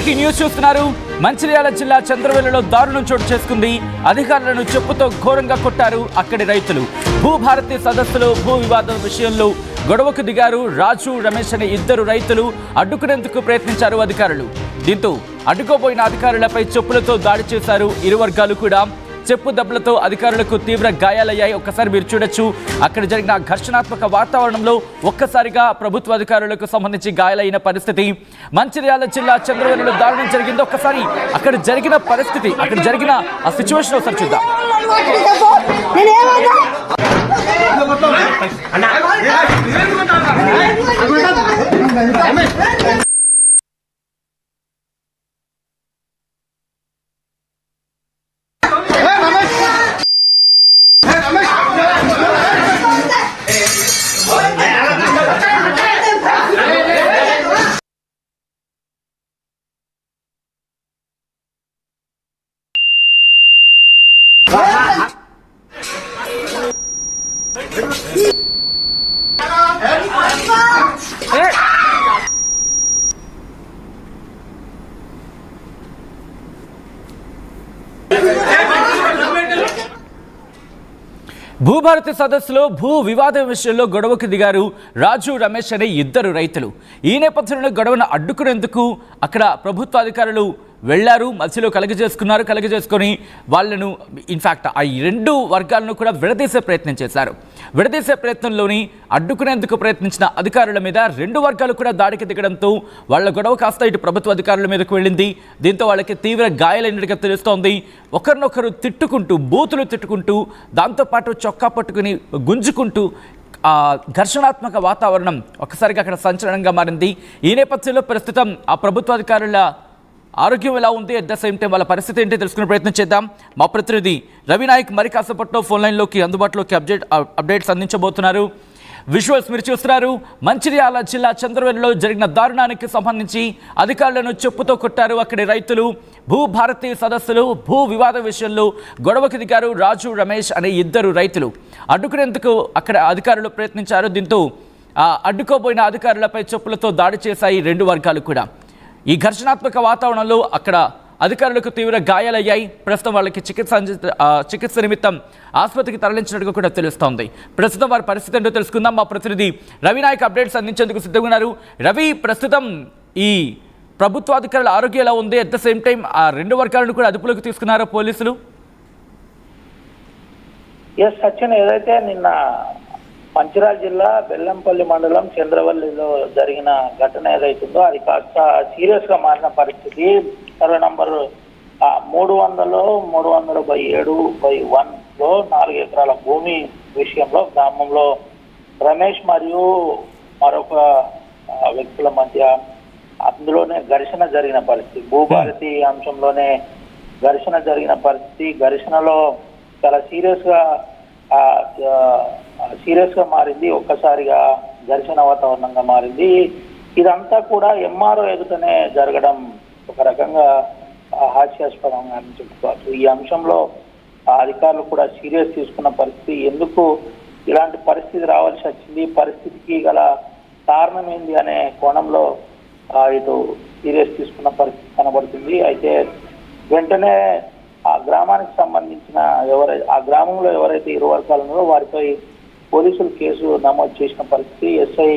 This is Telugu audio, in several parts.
బ్రేకింగ్ న్యూస్ చూస్తున్నారు. మంచిర్యాల జిల్లా చంద్రవేలులో దారుణం చోటు చేసుకుంది. అధికారులను చెప్పుతో ఘోరంగా కొట్టారు అక్కడి రైతులు. భూభారతి సదస్సులో భూ వివాదం విషయంలో గొడవకు దిగారు. రాజు, రమేష్ అనే ఇద్దరు రైతులు అడ్డుకునేందుకు ప్రయత్నించారు అధికారులు. దీంతో అడ్డుకోబోయిన అధికారులపై చెప్పులతో దాడి చేశారు ఇరు వర్గాలు కూడా. చెప్పు దెబ్బలతో అధికారులకు తీవ్ర గాయాలయ్యాయి. ఒక్కసారి మీరు చూడొచ్చు, అక్కడ జరిగిన ఘర్షణాత్మక వాతావరణంలో ఒక్కసారిగా ప్రభుత్వ అధికారులకు సంబంధించి గాయాలైన పరిస్థితి. మంచిర్యాల జిల్లా చంద్రవేలులో దారుణం జరిగింది. ఒక్కసారి అక్కడ జరిగిన పరిస్థితి, అక్కడ జరిగిన ఆ సిచ్యువేషన్ ఒకసారి చూద్దాం. భూభారతి సదస్సులో భూ వివాదం విషయంలో గొడవకు దిగారు రాజు, రమేష్ అనే ఇద్దరు రైతులు. ఈ నేపథ్యంలో గొడవను అడ్డుకునేందుకు అక్కడ ప్రభుత్వ అధికారులు వెళ్లారు. మధ్యలో కలగజేసుకొని వాళ్ళను ఇన్ఫాక్ట్ ఆ రెండు వర్గాలను కూడా విడదీసే ప్రయత్నం చేశారు. విడదీసే ప్రయత్నంలోని అడ్డుకునేందుకు ప్రయత్నించిన అధికారుల మీద రెండు వర్గాలు కూడా దాడికి దిగడంతో వాళ్ళ గొడవ కాస్త ఇటు ప్రభుత్వ అధికారుల మీదకు వెళ్ళింది. దీంతో వాళ్ళకి తీవ్ర గాయాలైనట్టుగా తెలుస్తోంది. ఒకరినొకరు తిట్టుకుంటూ, బూతులు తిట్టుకుంటూ, దాంతోపాటు చొక్కా పట్టుకుని గుంజుకుంటూ ఘర్షణాత్మక వాతావరణం ఒక్కసారిగా అక్కడ సంచలనంగా మారింది. ఈ నేపథ్యంలో ప్రస్తుతం ఆ ప్రభుత్వ అధికారుల ఆరోగ్యం ఎలా ఉంది, అట్ ద సేమ్ టైం వాళ్ళ పరిస్థితి ఏంటి తెలుసుకునే ప్రయత్నం చేద్దాం. మా ప్రతినిధి రవినాయక్ మరి కాసేపట్లో ఫోన్ లైన్లోకి అందుబాటులోకి అప్డేట్స్ అందించబోతున్నారు. విజువల్స్ మీరు చూస్తున్నారు. మంచిర్యాల జిల్లా చంద్రవేలులో జరిగిన దారుణానికి సంబంధించి అధికారులను చెప్పుతో కొట్టారు అక్కడి రైతులు. భూభారతి సదస్సులు భూ వివాద విషయంలో గొడవకు దిగారు రాజు, రమేష్ అనే ఇద్దరు రైతులు. అడ్డుకునేందుకు అక్కడ అధికారులు ప్రయత్నించారు. దీంతో అడ్డుకోబోయిన అధికారులపై చెప్పులతో దాడి చేశాయి రెండు వర్గాలు కూడా. ఈ ఘర్షణాత్మక వాతావరణంలో అక్కడ అధికారులకు తీవ్ర గాయాలయ్యాయి. ప్రస్తుతం వాళ్ళకి చికిత్స నిమిత్తం ఆసుపత్రికి తరలించినట్టుగా కూడా తెలుస్తోంది. ప్రస్తుతం వారి పరిస్థితి ఏంటో తెలుసుకుందాం. మా ప్రతినిధి రవినాయక్ అప్డేట్స్ అందించేందుకు సిద్ధంగా ఉన్నారు. రవి, ప్రస్తుతం ఈ ప్రభుత్వ అధికారుల ఆరోగ్యం ఎలా ఉంది, అట్ ద సేమ్ టైం ఆ రెండు వర్గాలను కూడా అదుపులోకి తీసుకున్నారో పోలీసులు? సచిన్, ఏదైతే నిన్న మంచిర్యాల జిల్లా బెల్లంపల్లి మండలం చంద్రవల్లిలో జరిగిన ఘటన ఏదైతుందో అది కాస్త సీరియస్ గా మారిన పరిస్థితి. సర్వే నంబర్ 300/7/1 లో 4 ఎకరాల భూమి విషయంలో గ్రామంలో రమేష్ మరియు మరొక వ్యక్తుల మధ్య అందులోనే ఘర్షణ జరిగిన పరిస్థితి. భూభారతి అంశంలోనే ఘర్షణ జరిగిన పరిస్థితి. ఘర్షణలో చాలా సీరియస్ గా మారింది. ఒక్కసారిగా ఘర్షణ వాతావరణంగా మారింది. ఇదంతా కూడా ఎంఆర్ఓ ఎదుటనే జరగడం ఒక రకంగా హాస్యాస్పదంగా చెప్పుకోవచ్చు. ఈ అంశంలో అధికారులు కూడా సీరియస్ తీసుకున్న పరిస్థితి. ఎందుకు ఇలాంటి పరిస్థితి రావాల్సి వచ్చింది, పరిస్థితికి గల కారణం ఏంది అనే కోణంలో ఇటు సీరియస్ తీసుకున్న పరిస్థితి కనబడుతుంది. అయితే వెంటనే ఆ గ్రామానికి సంబంధించిన ఆ గ్రామంలో ఎవరైతే ఇరు వర్గాలు ఉన్నారో వారిపై పోలీసులు కేసు నమోదు చేసిన పరిస్థితి. ఎస్ఐ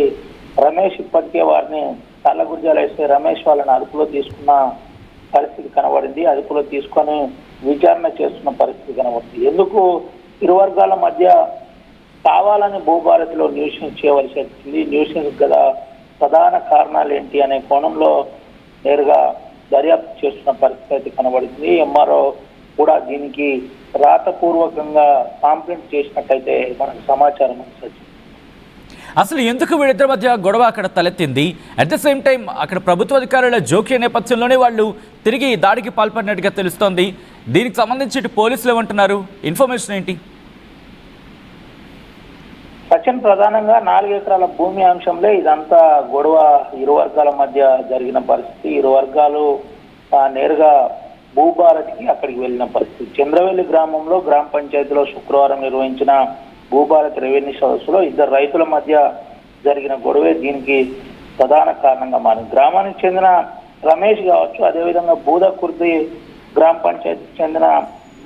రమేష్ ఇప్పటికే వారిని తల్లగుర్జాల ఎస్ఐ రమేష్ వాళ్ళని అదుపులో తీసుకున్న పరిస్థితి కనబడింది. అదుపులో తీసుకొని విచారణ చేస్తున్న పరిస్థితి కనబడుతుంది. ఎందుకు ఇరు వర్గాల మధ్య కావాలని భూభారతిలో న్యూసెన్స్ చేయవలసి వచ్చింది, న్యూసెన్స్ గల ప్రధాన కారణాలు ఏంటి అనే కోణంలో నేరుగా దర్యాప్తు చేస్తున్న పరిస్థితి అయితే కనబడుతుంది. ఎంఆర్ఓ కూడా దీనికి రాతపూర్వకంగా కాంప్లైంట్ చేసినట్టయితే మనకు సమాచారం వచ్చింది. అసలు ఎందుకు వీళ్ళిద్దరి మధ్య గొడవ అక్కడ తలెత్తింది? అట్ ద సేమ్ టైం అక్కడ ప్రభుత్వ అధికారుల జోక్య నేపథ్యంలోనే వాళ్ళు తిరిగి దాడికి పాల్పడినట్టుగా తెలుస్తోంది. దీనికి సంబంధించి పోలీసులు ఏమంటున్నారు, ఇన్ఫర్మేషన్ ఏంటి? సచిన్, ప్రధానంగా 4 ఎకరాల భూమి అంశంలో ఇదంతా గొడవ ఇరు వర్గాల మధ్య జరిగిన పరిస్థితి. ఇరు వర్గాలు నేరుగా భూభారతికి అక్కడికి వెళ్ళిన పరిస్థితి. చంద్రవెల్లి గ్రామంలో గ్రామ పంచాయతీలో శుక్రవారం నిర్వహించిన భూభారతి రెవెన్యూ సదస్సులో ఇద్దరు రైతుల మధ్య జరిగిన గొడవే దీనికి ప్రధాన కారణంగా మారింది. గ్రామానికి చెందిన రమేష్ కావచ్చు, అదేవిధంగా బూదకుర్తి గ్రామ పంచాయతీకి చెందిన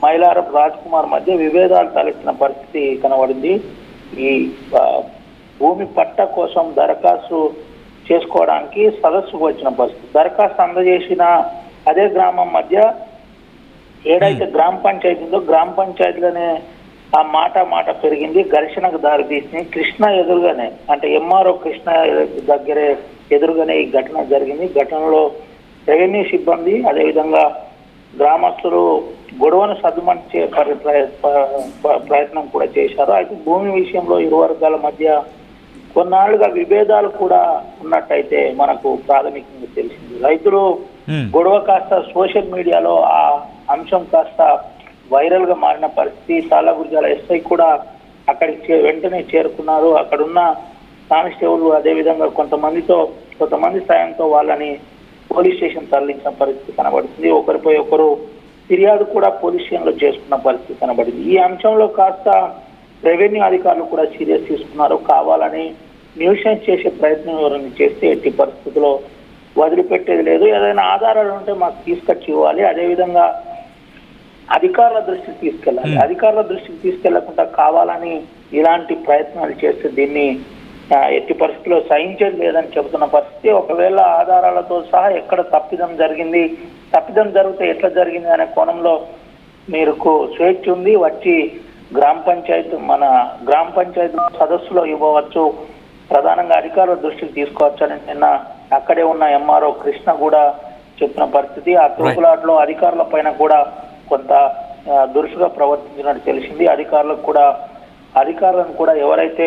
మైలారం రాజ్ కుమార్ మధ్య విభేదాలు తలెత్తిన పరిస్థితి కనబడింది. ఈ భూమి పట్ట కోసం దరఖాస్తు చేసుకోవడానికి సదస్సుకు వచ్చిన పరిస్థితి. దరఖాస్తు అందజేసిన అదే గ్రామం మధ్య ఏదైతే గ్రామ పంచాయతీ ఉందో గ్రామ పంచాయతీలోనే ఆ మాట పెరిగింది, ఘర్షణకు దారితీసింది. కృష్ణ ఎదురుగానే, అంటే ఎంఆర్ఓ కృష్ణ దగ్గరే ఎదురుగానే ఈ ఘటన జరిగింది. ఘటనలో రెవెన్యూ సిబ్బంది అదేవిధంగా గ్రామస్తులు గొడవను సద్దుమణించే ప్రయత్నం కూడా చేశారు. అయితే భూమి విషయంలో ఇరు వర్గాల మధ్య కొన్నాళ్లుగా విభేదాలు కూడా ఉన్నట్టయితే మనకు ప్రాథమికంగా తెలిసింది. రైతులు గొడవ కాస్త సోషల్ మీడియాలో ఆ అంశం కాస్త వైరల్ గా మారిన పరిస్థితి. తాళ్ళగుర్జాల ఎస్ఐ కూడా అక్కడికి వెంటనే చేరుకున్నారు. అక్కడున్న కానిస్టేబుల్ అదేవిధంగా కొంతమంది సాయంతో వాళ్ళని పోలీస్ స్టేషన్ తరలించిన పరిస్థితి కనబడుతుంది. ఒకరిపై ఒకరు ఫిర్యాదు కూడా పోలీస్ స్టేషన్ లో చేసుకున్న పరిస్థితి కనబడింది. ఈ అంశంలో కాస్త రెవెన్యూ అధికారులు కూడా సీరియస్ తీసుకున్నారు. కావాలని న్యూసెన్స్ చేసే ప్రయత్నం ఎవరైనా చేస్తే ఎట్టి పరిస్థితుల్లో వదిలిపెట్టేది లేదు. ఏదైనా ఆధారాలు ఉంటే మాకు తీసుకొచ్చి ఇవ్వాలి. అదేవిధంగా అధికారుల దృష్టికి తీసుకెళ్ళాలి. అధికారుల దృష్టికి తీసుకెళ్లకుండా కావాలని ఇలాంటి ప్రయత్నాలు చేస్తే దీన్ని ఎట్టి పరిస్థితుల్లో సహించేది లేదని చెబుతున్న పరిస్థితి. ఒకవేళ ఆధారాలతో సహా ఎక్కడ తప్పిదం జరిగితే ఎట్లా జరిగింది అనే కోణంలో మీకు స్వేచ్ఛ ఉంది. వచ్చి మన గ్రామ పంచాయతీ సదస్సులో ఇవ్వవచ్చు, ప్రధానంగా అధికారుల దృష్టికి తీసుకోవచ్చు అని నిన్న అక్కడే ఉన్న ఎంఆర్ఓ కృష్ణ కూడా చెప్పిన పరిస్థితి. ఆ తోపులాట్లో అధికారుల పైన కూడా కొంత దురుసుగా ప్రవర్తించినట్టు తెలిసింది. అధికారులను కూడా ఎవరైతే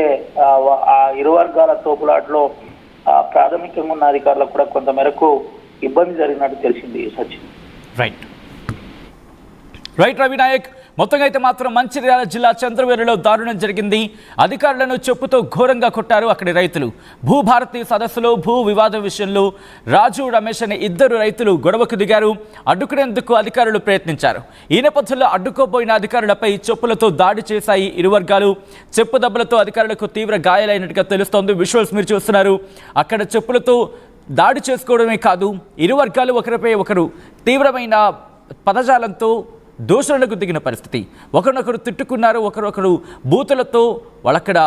ఆ ఇరు వర్గాల తోపులాట్లో ప్రాథమికంగా ఉన్న అధికారులకు కూడా కొంత మేరకు ఇబ్బంది జరిగినట్టు తెలిసింది. సచిన్. రైట్ రవి నాయక్. మొత్తంగా అయితే మాత్రం మంచిర్యాల జిల్లా చంద్రవేరులో దారుణం జరిగింది. అధికారులను చెప్పుతో ఘోరంగా కొట్టారు అక్కడి రైతులు. భూభారతి సదస్సులో భూ వివాదం విషయంలో రాజు రమేష్ అనే ఇద్దరు రైతులు గొడవకు దిగారు. అడ్డుకునేందుకు అధికారులు ప్రయత్నించారు. ఈ నేపథ్యంలో అడ్డుకోబోయిన అధికారులపై చెప్పులతో దాడి చేశాయి ఇరు వర్గాలు. చెప్పు దెబ్బలతో అధికారులకు తీవ్ర గాయాలైనట్టుగా తెలుస్తోంది. విజువల్స్ మీరు చూస్తున్నారు. అక్కడ చెప్పులతో దాడి చేసుకోవడమే కాదు, ఇరు వర్గాలు ఒకరిపై ఒకరు తీవ్రమైన పదజాలంతో దోషులకు దిగిన పరిస్థితి. ఒకరినొకరు తిట్టుకున్నారు, ఒకరొకరు బూతులతో వాళ్ళక్కడ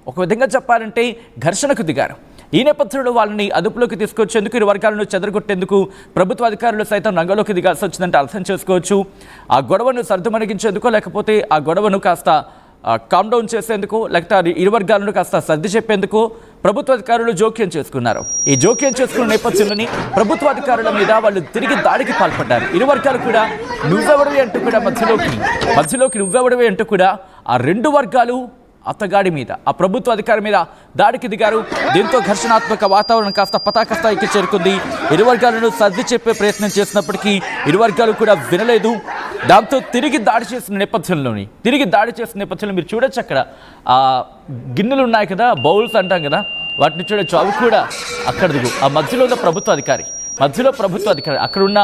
ఒక విధంగా చెప్పాలంటే ఘర్షణకు దిగారు. ఈ నేపథ్యంలో వాళ్ళని అదుపులోకి తీసుకొచ్చేందుకు ఇరు వర్గాలను చెదరగొట్టేందుకు ప్రభుత్వ అధికారులు సైతం రంగంలోకి దిగాల్సి వచ్చిందంటే అర్థం చేసుకోవచ్చు. ఆ గొడవను సర్దుమణిగించేందుకో లేకపోతే ఆ గొడవను కాస్త కామ్ డౌన్ చేసేందుకు లేకపోతే ఇరు వర్గాలను కాస్త సర్ది చెప్పేందుకు ప్రభుత్వ అధికారులు జోక్యం చేసుకున్నారు. ఈ జోక్యం చేసుకున్న నేపథ్యంలోని ప్రభుత్వ అధికారుల మీద వాళ్ళు తిరిగి దాడికి పాల్పడ్డారు. ఇరు వర్గాలు కూడా నువ్వెవడవి అంటూ కూడా మధ్యలోకి నువ్వెవడవి అంటూ కూడా ఆ రెండు వర్గాలు అత్తగాడి మీద ఆ ప్రభుత్వ అధికారి మీద దాడికి దిగారు. దీంతో ఘర్షణాత్మక వాతావరణం కాస్త పతాక స్థాయికి చేరుకుంది. ఇరు వర్గాలను సర్ది చెప్పే ప్రయత్నం చేసినప్పటికీ ఇరు వర్గాలు కూడా వినలేదు. దాంతో తిరిగి దాడి చేసిన నేపథ్యంలో మీరు చూడొచ్చు అక్కడ ఆ గిన్నెలు ఉన్నాయి కదా, బౌల్స్ అంటాం కదా, వాటిని చూడొచ్చు. అవి కూడా అక్కడ ఆ మధ్యలో ఉన్న ప్రభుత్వ అధికారి అక్కడున్న